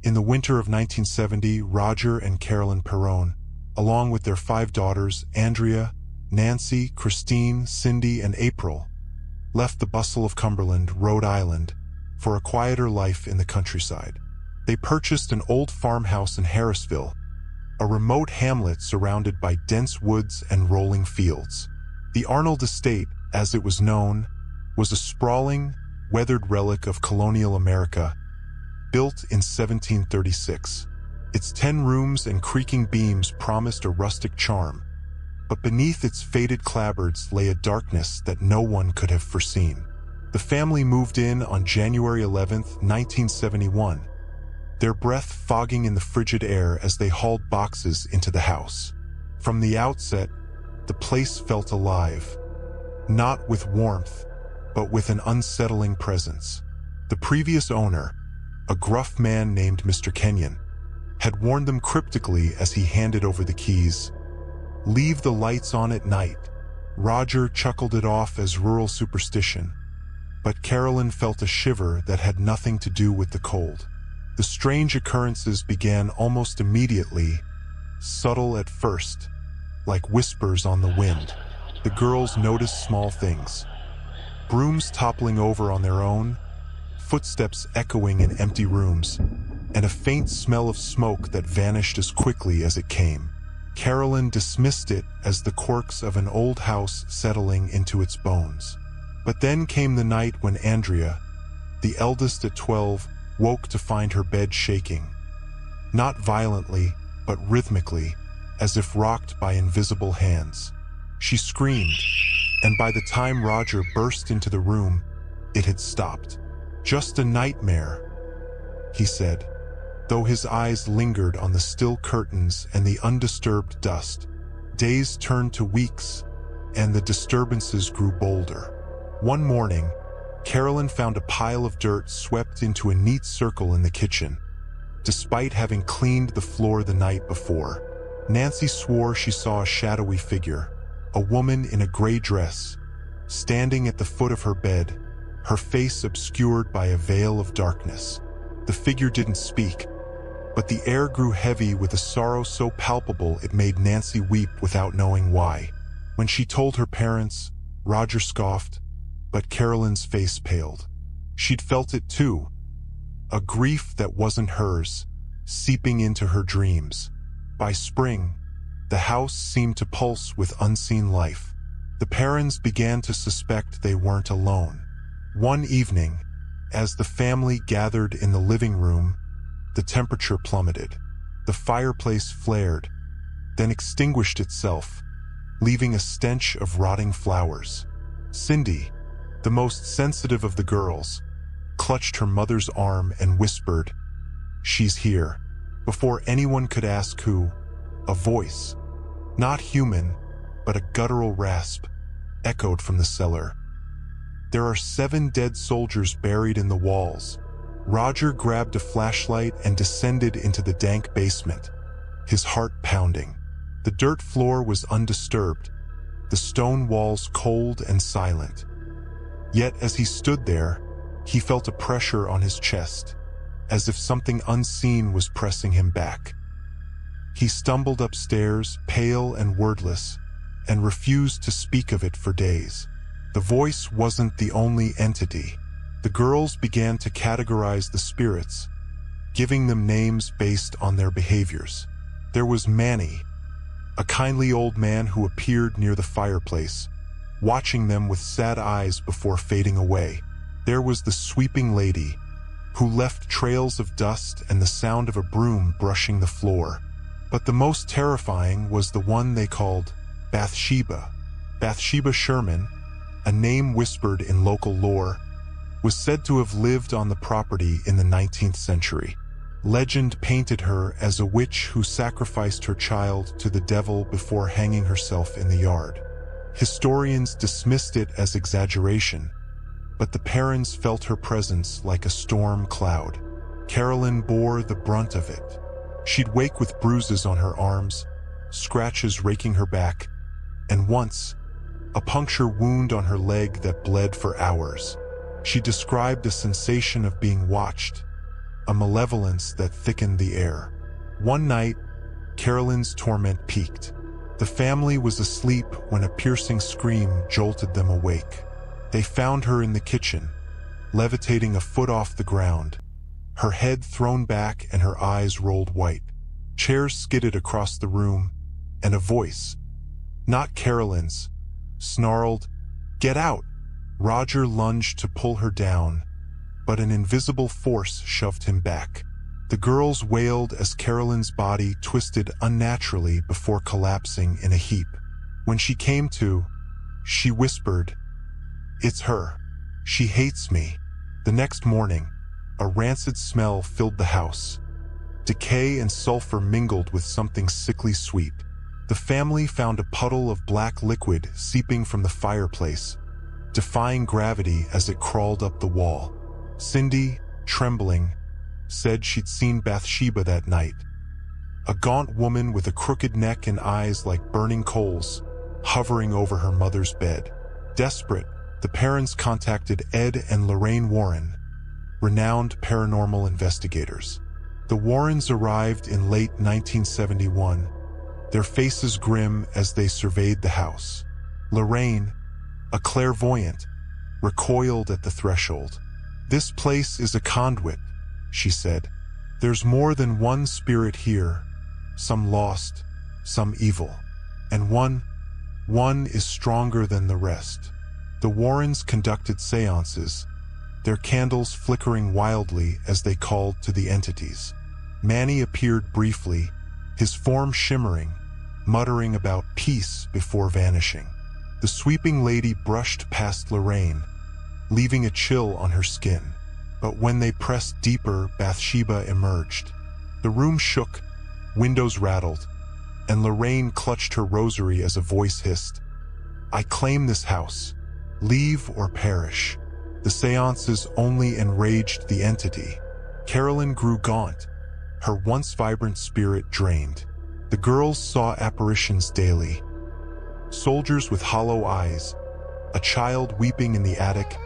In the winter of 1970, Roger and Carolyn Perron, along with their 5 daughters, Andrea, Nancy, Christine, Cindy, and April, left the bustle of Cumberland, Rhode Island, for a quieter life in the countryside. They purchased an old farmhouse in Harrisville, a remote hamlet surrounded by dense woods and rolling fields. The Arnold Estate, as it was known, was a sprawling, weathered relic of colonial America, built in 1736. Its 10 rooms and creaking beams promised a rustic charm, but beneath its faded clapboards lay a darkness that no one could have foreseen. The family moved in on January 11, 1971, their breath fogging in the frigid air as they hauled boxes into the house. From the outset, the place felt alive, not with warmth, but with an unsettling presence. The previous owner, a gruff man named Mr. Kenyon, had warned them cryptically as he handed over the keys. "Leave the lights on at night." Roger chuckled it off as rural superstition, but Carolyn felt a shiver that had nothing to do with the cold. The strange occurrences began almost immediately, subtle at first, like whispers on the wind. The girls noticed small things: brooms toppling over on their own, footsteps echoing in empty rooms, and a faint smell of smoke that vanished as quickly as it came. Carolyn dismissed it as the quirks of an old house settling into its bones. But then came the night when Andrea, the eldest at 12, woke to find her bed shaking. Not violently, but rhythmically, as if rocked by invisible hands. She screamed, and by the time Roger burst into the room, it had stopped. "Just a nightmare," he said, though his eyes lingered on the still curtains and the undisturbed dust. Days turned to weeks, and the disturbances grew bolder. One morning, Carolyn found a pile of dirt swept into a neat circle in the kitchen, despite having cleaned the floor the night before. Nancy swore she saw a shadowy figure, a woman in a gray dress, standing at the foot of her bed, her face obscured by a veil of darkness. The figure didn't speak, but the air grew heavy with a sorrow so palpable it made Nancy weep without knowing why. When she told her parents, Roger scoffed, but Carolyn's face paled. She'd felt it too, a grief that wasn't hers, seeping into her dreams. By spring, the house seemed to pulse with unseen life. The Perrons began to suspect they weren't alone. One evening, as the family gathered in the living room, the temperature plummeted. The fireplace flared, then extinguished itself, leaving a stench of rotting flowers. Cindy, the most sensitive of the girls, clutched her mother's arm and whispered, "She's here." Before anyone could ask who, a voice, not human, but a guttural rasp, echoed from the cellar. "There are 7 dead soldiers buried in the walls." Roger grabbed a flashlight and descended into the dank basement, his heart pounding. The dirt floor was undisturbed, the stone walls cold and silent. Yet as he stood there, he felt a pressure on his chest, as if something unseen was pressing him back. He stumbled upstairs, pale and wordless, and refused to speak of it for days. The voice wasn't the only entity. The girls began to categorize the spirits, giving them names based on their behaviors. There was Manny, a kindly old man who appeared near the fireplace, watching them with sad eyes before fading away. There was the sweeping lady, who left trails of dust and the sound of a broom brushing the floor. But the most terrifying was the one they called Bathsheba. Bathsheba Sherman, a name whispered in local lore, was said to have lived on the property in the 19th century. Legend painted her as a witch who sacrificed her child to the devil before hanging herself in the yard. Historians dismissed it as exaggeration, but the Perrons felt her presence like a storm cloud. Carolyn bore the brunt of it. She'd wake with bruises on her arms, scratches raking her back, and once, a puncture wound on her leg that bled for hours. She described a sensation of being watched, a malevolence that thickened the air. One night, Carolyn's torment peaked. The family was asleep when a piercing scream jolted them awake. They found her in the kitchen, levitating a foot off the ground, her head thrown back and her eyes rolled white. Chairs skidded across the room, and a voice, not Carolyn's, snarled, "Get out!" Roger lunged to pull her down, but an invisible force shoved him back. The girls wailed as Carolyn's body twisted unnaturally before collapsing in a heap. When she came to, she whispered, "It's her. She hates me." The next morning, a rancid smell filled the house. Decay and sulfur mingled with something sickly sweet. The family found a puddle of black liquid seeping from the fireplace, defying gravity as it crawled up the wall. Cindy, trembling, said she'd seen Bathsheba that night. A gaunt woman with a crooked neck and eyes like burning coals, hovering over her mother's bed. Desperate, the parents contacted Ed and Lorraine Warren, renowned paranormal investigators. The Warrens arrived in late 1971, their faces grim as they surveyed the house. Lorraine, a clairvoyant, recoiled at the threshold. "This place is a conduit," she said. "There's more than one spirit here, some lost, some evil, and one is stronger than the rest." The Warrens conducted seances, their candles flickering wildly as they called to the entities. Manny appeared briefly, his form shimmering, muttering about peace before vanishing. The sweeping lady brushed past Lorraine, leaving a chill on her skin. But when they pressed deeper, Bathsheba emerged. The room shook, windows rattled, and Lorraine clutched her rosary as a voice hissed, "I claim this house. Leave or perish." The seances only enraged the entity. Carolyn grew gaunt, her once vibrant spirit drained. The girls saw apparitions daily. Soldiers with hollow eyes, a child weeping in the attic,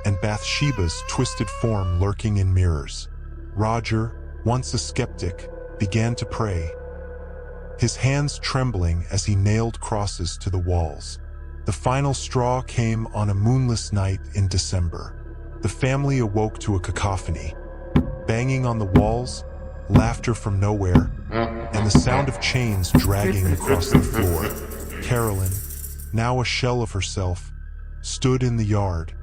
and Bathsheba's twisted form lurking in mirrors. Roger, once a skeptic, began to pray, his hands trembling as he nailed crosses to the walls. The final straw came on a moonless night in December. The family awoke to a cacophony. Banging on the walls, laughter from nowhere, and the sound of chains dragging across the floor. Carolyn, now a shell of herself, stood in the yard,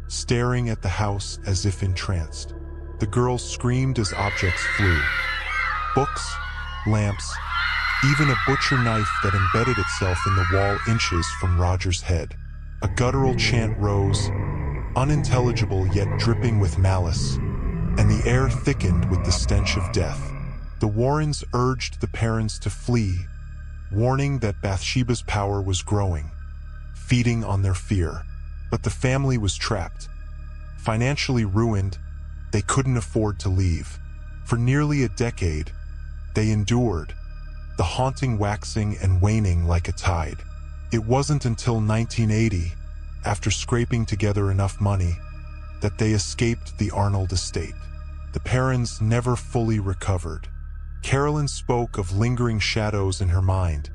staring at the house as if entranced. The girls screamed as objects flew. Books, lamps, even a butcher knife that embedded itself in the wall inches from Roger's head. A guttural chant rose, unintelligible yet dripping with malice, and the air thickened with the stench of death. The Warrens urged the parents to flee, warning that Bathsheba's power was growing, feeding on their fear. But the family was trapped. Financially ruined, they couldn't afford to leave. For nearly a decade, they endured, the haunting waxing and waning like a tide. It wasn't until 1980, after scraping together enough money, that they escaped the Arnold estate. The parents never fully recovered. Carolyn spoke of lingering shadows in her mind,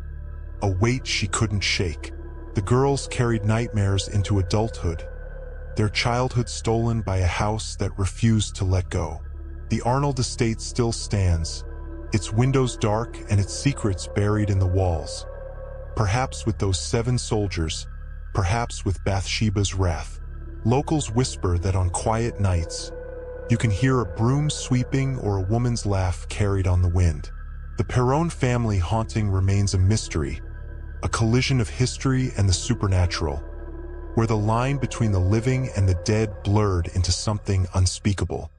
a weight she couldn't shake. The girls carried nightmares into adulthood, their childhood stolen by a house that refused to let go. The Arnold estate still stands, its windows dark and its secrets buried in the walls. Perhaps with those 7 soldiers, perhaps with Bathsheba's wrath. Locals whisper that on quiet nights, you can hear a broom sweeping or a woman's laugh carried on the wind. The Perron family haunting remains a mystery, a collision of history and the supernatural, where the line between the living and the dead blurred into something unspeakable.